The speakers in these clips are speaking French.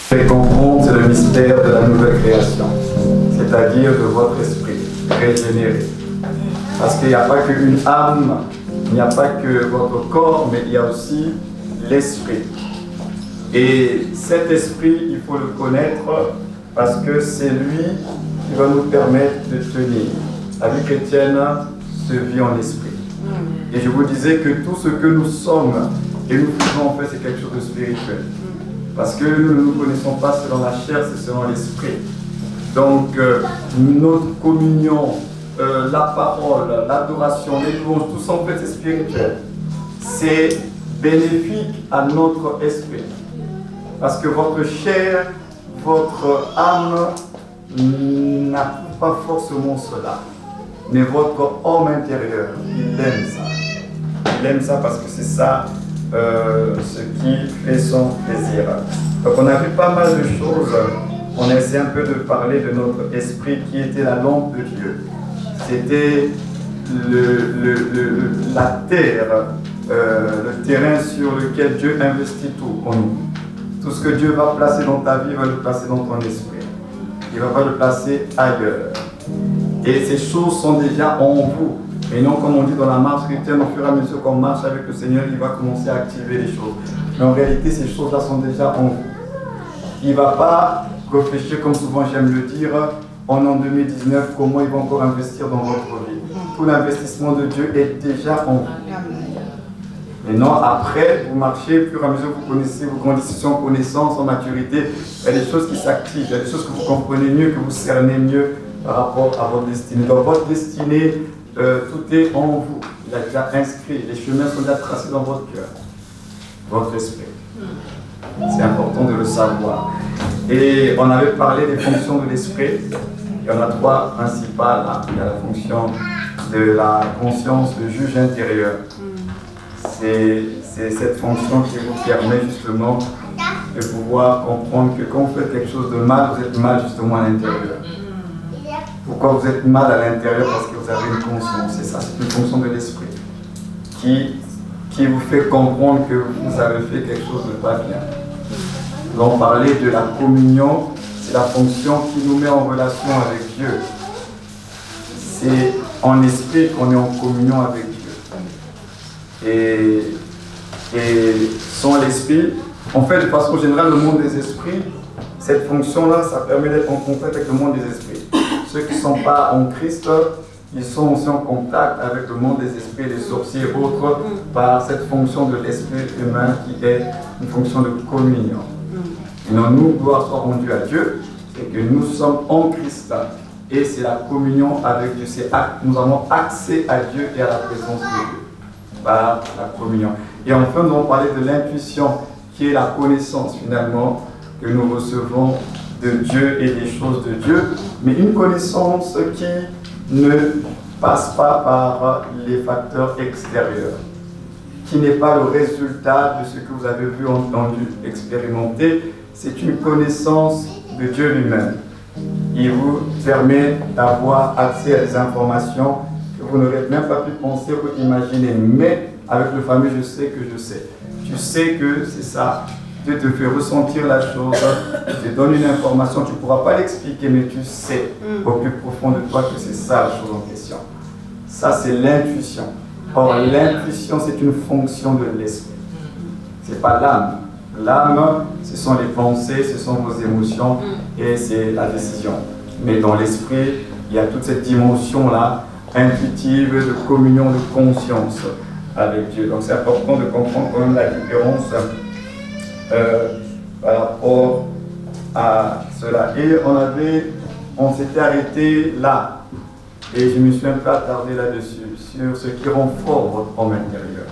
Fait comprendre, c'est le mystère de la nouvelle création, c'est-à-dire de votre esprit régénéré. Parce qu'il n'y a pas qu'une âme, il n'y a pas que votre corps, mais il y a aussi l'esprit. Et cet esprit, il faut le connaître parce que c'est lui qui va nous permettre de tenir. La vie chrétienne se vit en esprit. Et je vous disais que tout ce que nous sommes et nous faisons en fait, c'est quelque chose de spirituel. Parce que nous ne nous connaissons pas selon la chair, c'est selon l'esprit. Donc, notre communion, la parole, l'adoration, les louanges, tout ça en fait c'est spirituel. C'est bénéfique à notre esprit. Parce que votre chair, votre âme n'a pas forcément cela. Mais votre homme intérieur, il aime ça. Il aime ça parce que c'est ça ce qui fait son plaisir. Donc on a vu pas mal de choses. On a essayé un peu de parler de notre esprit qui était la lampe de Dieu. C'était la terre, le terrain sur lequel Dieu investit tout en nous. Tout ce que Dieu va placer dans ta vie, il va le placer dans ton esprit. Il ne va pas le placer ailleurs. Et ces choses sont déjà en vous. Et non, comme on dit dans la marche chrétienne, au fur et à mesure qu'on marche avec le Seigneur, il va commencer à activer les choses. Mais en réalité, ces choses-là sont déjà en vous. Il ne va pas réfléchir, comme souvent j'aime le dire, en 2019, comment il va encore investir dans votre vie. Tout l'investissement de Dieu est déjà en vous. Et non, après, vous marchez, au fur et à mesure que vous connaissez, vous grandissez en connaissance, en maturité, il y a des choses qui s'activent, il y a des choses que vous comprenez mieux, que vous cernez mieux par rapport à votre destinée. Dans votre destinée, tout est en vous. Il a déjà inscrit, les chemins sont déjà tracés dans votre cœur, votre esprit. C'est important de le savoir. Et on avait parlé des fonctions de l'esprit. Il y en a trois principales. Il y a la fonction de la conscience, le juge intérieur. C'est cette fonction qui vous permet justement de pouvoir comprendre que quand vous faites quelque chose de mal, vous êtes mal justement à l'intérieur. Pourquoi vous êtes mal à l'intérieur? Parce que vous avez une conscience. C'est ça, c'est une fonction de l'esprit qui vous fait comprendre que vous avez fait quelque chose de pas bien. Nous allons parler de la communion. C'est la fonction qui nous met en relation avec Dieu. C'est en esprit qu'on est en communion avec Dieu. Et sans l'esprit, en fait, de façon générale, le monde des esprits, cette fonction-là, ça permet d'être en contact avec le monde des esprits. Ceux qui ne sont pas en Christ, ils sont aussi en contact avec le monde des esprits, les sorciers et autres, par cette fonction de l'esprit humain qui est une fonction de communion. Et non, nous, gloire soit rendue à Dieu, c'est que nous sommes en Christ. Et c'est la communion avec Dieu. Nous avons accès à Dieu et à la présence de Dieu par la communion. Et enfin, nous allons parler de l'intuition, qui est la connaissance finalement que nous recevons de Dieu et des choses de Dieu, mais une connaissance qui ne passe pas par les facteurs extérieurs, qui n'est pas le résultat de ce que vous avez vu, entendu, expérimenté. C'est une connaissance de Dieu lui-même. Il vous permet d'avoir accès à des informations que vous n'aurez même pas pu penser ou imaginer, mais avec le fameux « je sais que je sais ». Tu sais que c'est ça. Dieu te fait ressentir la chose, il te donne une information, tu ne pourras pas l'expliquer, mais tu sais au plus profond de toi que c'est ça la chose en question. Ça, c'est l'intuition. Or, l'intuition, c'est une fonction de l'esprit. Ce n'est pas l'âme. L'âme, ce sont les pensées, ce sont vos émotions et c'est la décision. Mais dans l'esprit, il y a toute cette dimension-là, intuitive, de communion, de conscience avec Dieu. Donc c'est important de comprendre quand même la différence par rapport à cela. Et on s'était arrêté là. Et je me suis un peu attardé là-dessus, sur ce qui rend fort votre homme intérieur.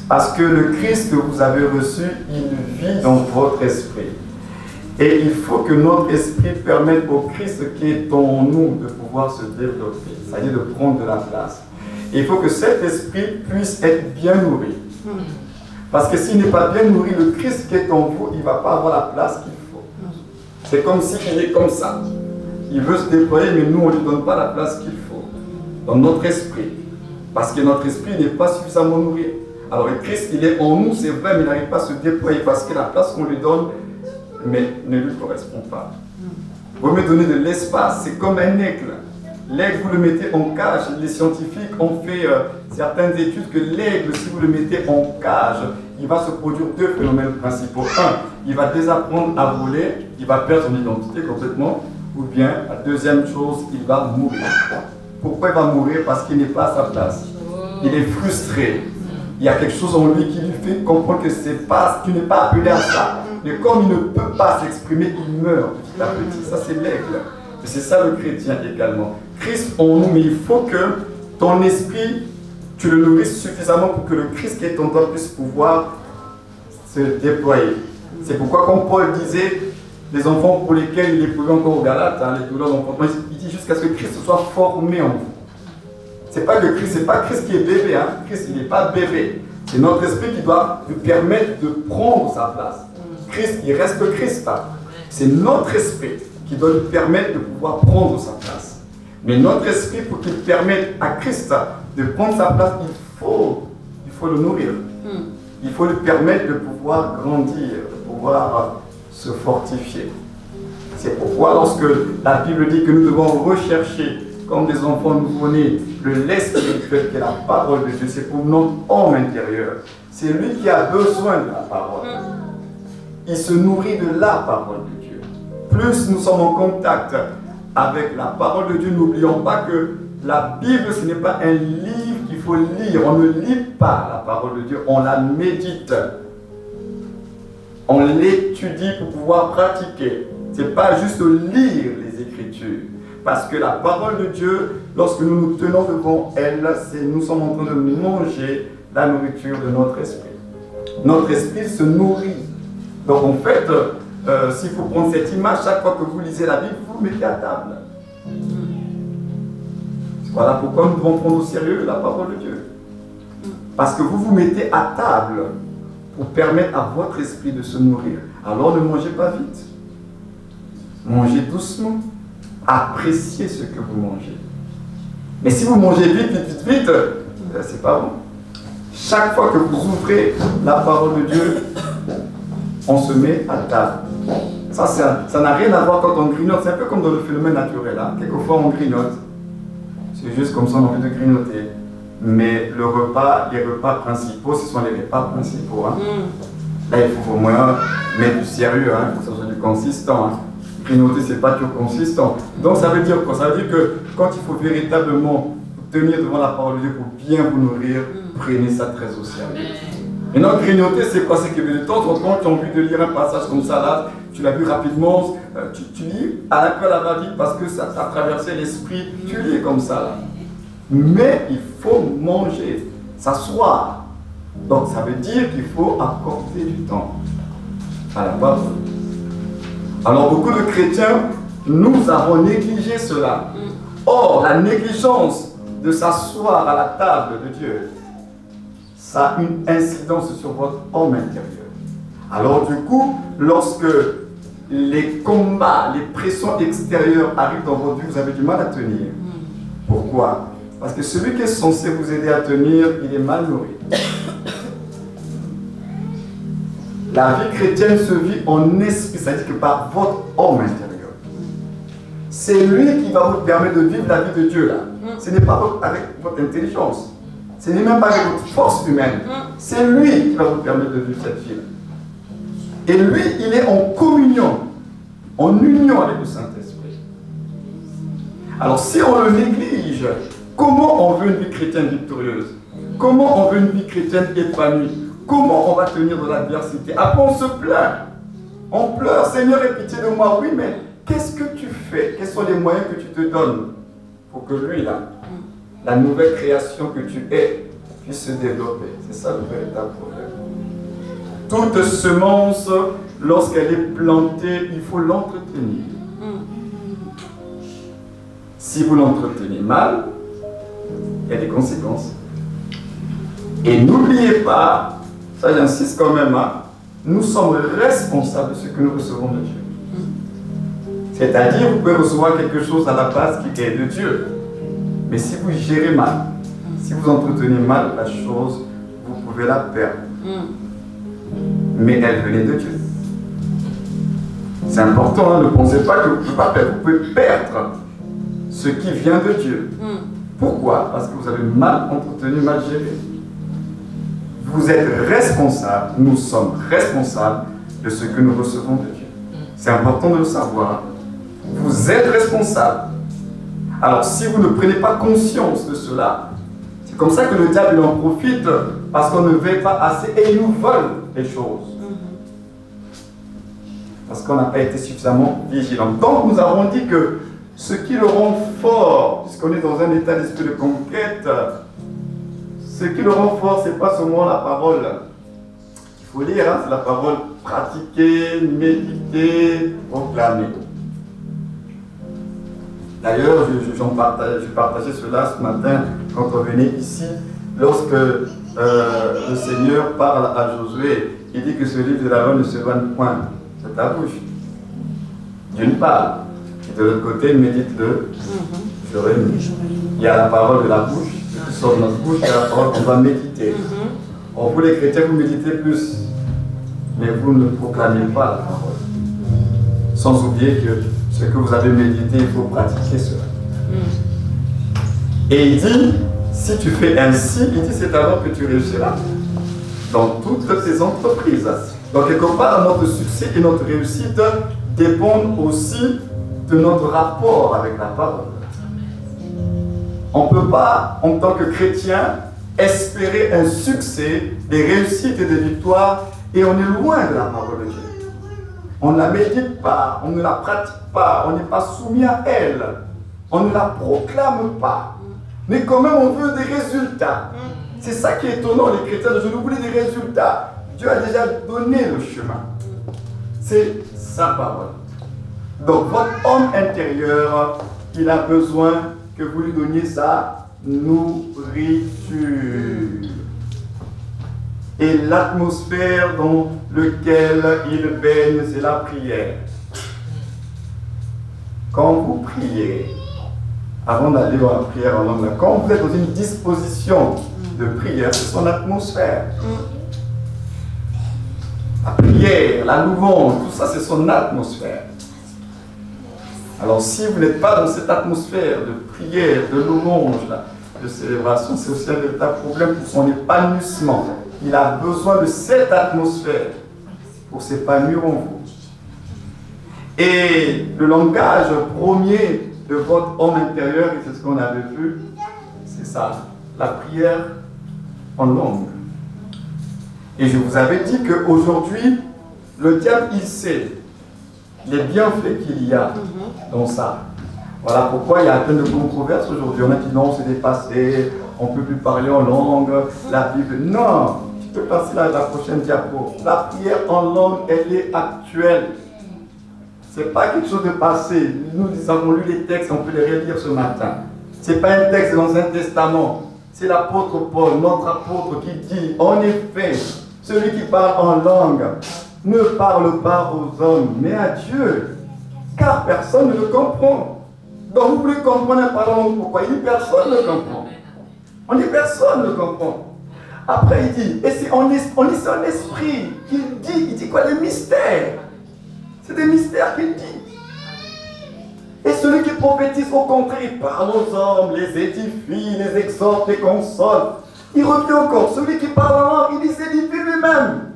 Parce que le Christ que vous avez reçu, il vit dans votre esprit. Et il faut que notre esprit permette au Christ qui est en nous de pouvoir se développer, c'est-à-dire de prendre de la place. Et il faut que cet esprit puisse être bien nourri. Parce que s'il n'est pas bien nourri, le Christ qui est en vous, il ne va pas avoir la place qu'il faut. C'est comme s'il est comme ça. Il veut se déployer, mais nous, on ne lui donne pas la place qu'il faut. Dans notre esprit. Parce que notre esprit n'est pas suffisamment nourri. Alors le Christ, il est en nous, c'est vrai, mais il n'arrive pas à se déployer parce que la place qu'on lui donne mais ne lui correspond pas. Vous me donnez de l'espace, c'est comme un aigle. L'aigle, vous le mettez en cage. Les scientifiques ont fait certaines études que l'aigle, si vous le mettez en cage, il va se produire deux phénomènes principaux. Un, il va désapprendre à voler, il va perdre son identité complètement. Ou bien, la deuxième chose, il va mourir. Pourquoi il va mourir? Parce qu'il n'est pas à sa place. Il est frustré. Il y a quelque chose en lui qui lui fait comprendre que tu n'es pas appelé à ça. Mais comme il ne peut pas s'exprimer, il meurt petit à petit. Ça, c'est l'aigle. Et c'est ça le chrétien également. Christ en nous, mais il faut que ton esprit, tu le nourrisses suffisamment pour que le Christ qui est en toi puisse pouvoir se déployer. C'est pourquoi, comme Paul disait, les enfants pour lesquels il éprouvait encore au Galates, les douleurs d'enfantement, il dit jusqu'à ce que Christ soit formé en vous. C'est pas Christ qui est bébé, hein. Christ il n'est pas bébé. C'est notre esprit qui doit lui permettre de prendre sa place. Christ, il reste Christ. C'est notre esprit qui doit lui permettre de pouvoir prendre sa place. Mais notre esprit, pour qu'il permette à Christ de prendre sa place, il faut le nourrir. Il faut lui permettre de pouvoir grandir, de pouvoir se fortifier. C'est pourquoi lorsque la Bible dit que nous devons rechercher comme des enfants nouveau-nés le lait spirituel qui est la parole de Dieu, c'est pour notre homme intérieur. C'est lui qui a besoin de la parole. Il se nourrit de la parole de Dieu. Plus nous sommes en contact avec la parole de Dieu, n'oublions pas que la Bible, ce n'est pas un livre qu'il faut lire. On ne lit pas la parole de Dieu, on la médite. On l'étudie pour pouvoir pratiquer. Ce n'est pas juste lire les Écritures. Parce que la parole de Dieu, lorsque nous nous tenons devant elle, nous sommes en train de manger la nourriture de notre esprit. Notre esprit se nourrit. Donc en fait, s'il faut prendre cette image, chaque fois que vous lisez la Bible, vous vous mettez à table. Voilà pourquoi nous devons prendre au sérieux la parole de Dieu. Parce que vous vous mettez à table pour permettre à votre esprit de se nourrir. Alors ne mangez pas vite. Mangez doucement. Appréciez ce que vous mangez. Mais si vous mangez vite, c'est pas bon. Chaque fois que vous ouvrez la parole de Dieu, on se met à table. Ça n'a rien à voir quand on grignote. C'est un peu comme dans le phénomène naturel. Hein. Quelquefois on grignote. C'est juste comme ça on a envie de grignoter. Mais les repas principaux, ce sont les repas principaux. Hein. Là, il faut au moins mettre du sérieux. Hein. Il faut que ça soit du consistant. Hein. Grignoter, ce n'est pas toujours consistant. Donc ça veut dire quoi? Ça veut dire que quand il faut véritablement tenir devant la parole de Dieu pour bien vous nourrir, prenez ça très au sérieux. Maintenant, grignoter, c'est quoi? C'est que de temps en temps, tu as envie de lire un passage comme ça, là, tu l'as vu rapidement, tu lis à un peu la va-vite parce que ça t'a traversé l'esprit, tu lis comme ça, là. Mais il faut manger, s'asseoir. Donc ça veut dire qu'il faut accorder du temps à la parole. Alors beaucoup de chrétiens, nous avons négligé cela. Or, la négligence de s'asseoir à la table de Dieu, ça a une incidence sur votre homme intérieur. Alors du coup, lorsque les combats, les pressions extérieures arrivent dans votre vie, vous avez du mal à tenir. Pourquoi? Parce que celui qui est censé vous aider à tenir, il est mal nourri. La vie chrétienne se vit en esprit, c'est-à-dire que par votre homme intérieur. C'est lui qui va vous permettre de vivre la vie de Dieu là. Ce n'est pas avec votre intelligence. Ce n'est même pas avec votre force humaine. C'est lui qui va vous permettre de vivre cette vie-là. Et lui, il est en communion, en union avec le Saint-Esprit. Alors si on le néglige, comment on veut une vie chrétienne victorieuse? Comment on veut une vie chrétienne épanouie? Comment on va tenir de l'adversité? Après on se plaint. On pleure, Seigneur, aie pitié de moi. Oui, mais qu'est-ce que tu fais? Quels sont les moyens que tu te donnes pour que lui, là, la nouvelle création que tu es, puisse se développer? C'est ça le véritable problème. Toute semence, lorsqu'elle est plantée, il faut l'entretenir. Si vous l'entretenez mal, il y a des conséquences. Et n'oubliez pas, ça j'insiste quand même, hein, nous sommes responsables de ce que nous recevons de Dieu. C'est-à-dire, vous pouvez recevoir quelque chose à la base qui est de Dieu. Mais si vous gérez mal, si vous entretenez mal la chose, vous pouvez la perdre. Mais elle venait de Dieu. C'est important, hein, ne pensez pas que vous pouvez perdre ce qui vient de Dieu. Pourquoi? Parce que vous avez mal entretenu, mal géré. Vous êtes responsable, nous sommes responsables de ce que nous recevons de Dieu. C'est important de le savoir. Vous êtes responsable. Alors si vous ne prenez pas conscience de cela, c'est comme ça que le diable en profite, parce qu'on ne veille pas assez et il nous vole les choses. Parce qu'on n'a pas été suffisamment vigilant. Donc nous avons dit que ce qui le rend fort, puisqu'on est dans un état d'esprit de conquête, ce qui le rend fort, ce n'est pas seulement la parole qu'il faut lire, hein, c'est la parole pratiquée, méditée, proclamée. D'ailleurs, je partageais cela ce matin quand on venait ici, lorsque le Seigneur parle à Josué, il dit que ce livre de la loi ne s'éloigne point de ta bouche. D'une part, et de l'autre côté, médite-le, jour et nuit. Il y a la parole de la bouche, qui sort de notre bouche, il y a la parole qu'on va méditer. Or, vous les chrétiens, vous méditez plus, mais vous ne proclamez pas la parole. Sans oublier que ce que vous avez médité, il faut pratiquer cela. Et il dit, si tu fais ainsi, il dit, c'est alors que tu réussiras dans toutes tes entreprises. Donc, quelque part, notre succès et notre réussite dépendent aussi de notre rapport avec la parole. On ne peut pas, en tant que chrétien, espérer un succès, des réussites et des victoires, et on est loin de la parole de Dieu. On ne la médite pas, on ne la pratique pas, on n'est pas soumis à elle, on ne la proclame pas. Mais quand même, on veut des résultats. C'est ça qui est étonnant, les chrétiens de nous voulons des résultats. Dieu a déjà donné le chemin. C'est sa parole. Donc, votre homme intérieur, il a besoin que vous lui donniez sa nourriture. Et l'atmosphère dans laquelle il baigne, c'est la prière. Quand vous priez, avant d'aller dans la prière en langue, quand vous êtes dans une disposition de prière, c'est son atmosphère. La prière, la louange, tout ça, c'est son atmosphère. Alors, si vous n'êtes pas dans cette atmosphère de prière, de louange, de célébration, c'est aussi un véritable problème pour son épanouissement. Il a besoin de cette atmosphère pour s'épanouir en vous. Et le langage premier de votre homme intérieur, et c'est ce qu'on avait vu, c'est ça, la prière en langue. Et je vous avais dit qu'aujourd'hui, le diable, il sait les bienfaits qu'il y a dans ça. Voilà pourquoi il y a plein de controverses aujourd'hui. On a dit non, c'est dépassé, on ne peut plus parler en langue, la Bible. Non, tu peux passer là la prochaine diapo. La prière en langue, elle est actuelle. Ce n'est pas quelque chose de passé. Nous avons lu les textes, on peut les relire ce matin. Ce n'est pas un texte dans l'Ancien Testament. C'est l'apôtre Paul, notre apôtre, qui dit, en effet, celui qui parle en langue ne parle pas aux hommes, mais à Dieu, car personne ne le comprend. Donc vous voulez comprendre un parlant, pourquoi? Il dit personne ne comprend. On dit personne ne comprend. Après il dit, et c'est en esprit qu'il dit, il dit quoi? Les mystères. C'est des mystères qu'il dit. Et celui qui prophétise au contraire, il parle aux hommes, les édifie, les exhorte, les console. Il revient encore, celui qui parle en langue, il dit s'édifie lui-même.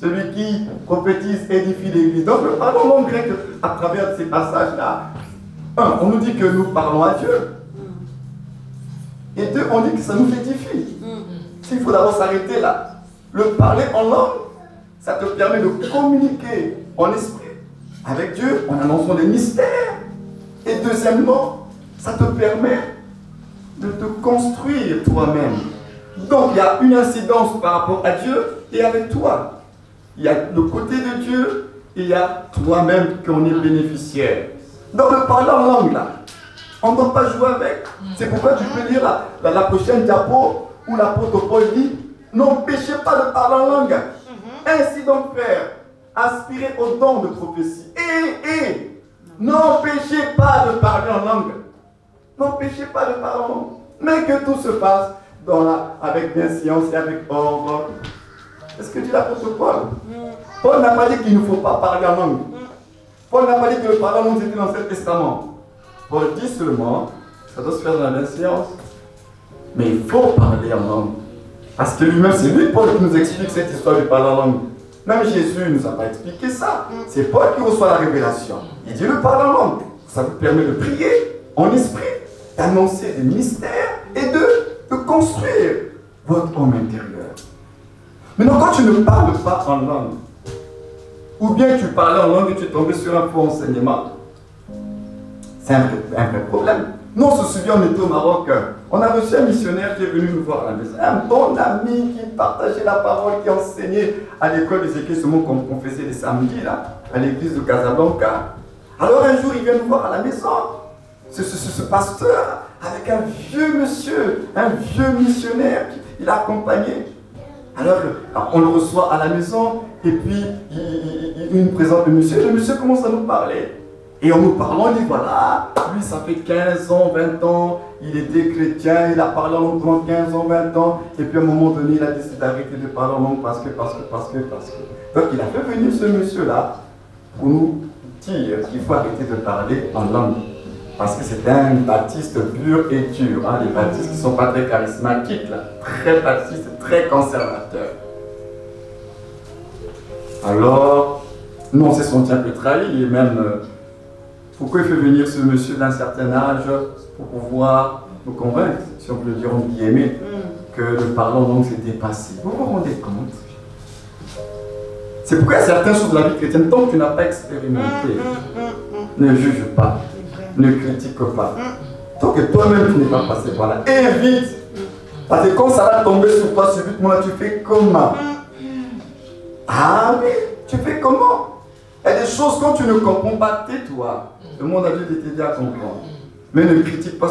Celui qui prophétise édifie l'Église. Donc le parlement grec, à travers ces passages-là, on nous dit que nous parlons à Dieu. Et deux, on dit que ça nous édifie. Il faut d'abord s'arrêter là. Le parler en langue, ça te permet de communiquer en esprit avec Dieu en annonçant des mystères. Et deuxièmement, ça te permet de te construire toi-même. Donc il y a une incidence par rapport à Dieu et avec toi. Il y a le côté de Dieu et il y a toi-même qu'on est bénéficiaire. Dans le parler en langue là, on ne doit pas jouer avec. C'est pourquoi tu peux lire la prochaine diapo où l'apôtre Paul dit, n'empêchez pas de parler en langue. Ainsi donc frère, aspirez au don de prophétie. Et n'empêchez pas de parler en langue. N'empêchez pas de parler en langue. Mais que tout se passe avec bienséance et avec ordre. C'est ce que dit l'apôtre Paul. Paul n'a pas dit qu'il ne faut pas parler en langue. Paul n'a pas dit que le parler en langue était dans l'Ancien Testament. Paul dit seulement, ça doit se faire dans la bienséance, mais il faut parler en langue. Parce que lui-même, c'est lui, Paul, qui nous explique cette histoire du parler en langue. Même Jésus ne nous a pas expliqué ça. C'est Paul qui reçoit la révélation. Il dit le parler en langue. Ça vous permet de prier en esprit, d'annoncer des ministères et de construire votre homme intérieur. Maintenant, quand tu ne parles pas en langue, ou bien tu parlais en langue et tu es tombé sur un faux enseignement, c'est un vrai problème. Nous, on se souvient, on était au Maroc, on a reçu un missionnaire qui est venu nous voir à la maison. Un bon ami qui partageait la parole, qui enseignait à l'école des églises, comme on faisait les samedis, là, à l'église de Casablanca. Alors un jour, il vient nous voir à la maison. Ce pasteur, avec un vieux monsieur, un vieux missionnaire, il a accompagné. Alors, on le reçoit à la maison, et puis il nous présente le monsieur commence à nous parler. Et en nous parlant, il dit voilà, lui ça fait 15 ans, 20 ans, il était chrétien, il a parlé en langue pendant 15 ans, 20 ans, et puis à un moment donné, il a décidé d'arrêter de parler en langue parce que. Donc il a fait venir ce monsieur-là pour nous dire qu'il faut arrêter de parler en langue. Parce que c'est un baptiste pur et dur, hein, les baptistes qui ne sont pas très charismatiques, là, très baptistes, très conservateurs. Alors, nous on s'est senti un peu trahi, et même, pourquoi il fait venir ce monsieur d'un certain âge pour pouvoir nous convaincre, si on peut le dire en guillemets, que le parler en langue c'était passé. Vous vous rendez compte? C'est pourquoi il y a certaines choses de la vie chrétienne, tant que tu n'as pas expérimenté, ne juge pas. Ne critique pas. Tant que toi-même tu n'es pas passé par là, évite. Parce que quand ça va tomber sur toi subitement, là, tu fais comment? Ah mais tu fais comment? Il y a des choses quand tu ne comprends pas, tais-toi. Le monde a dû t'aider à comprendre. Mais ne critique pas.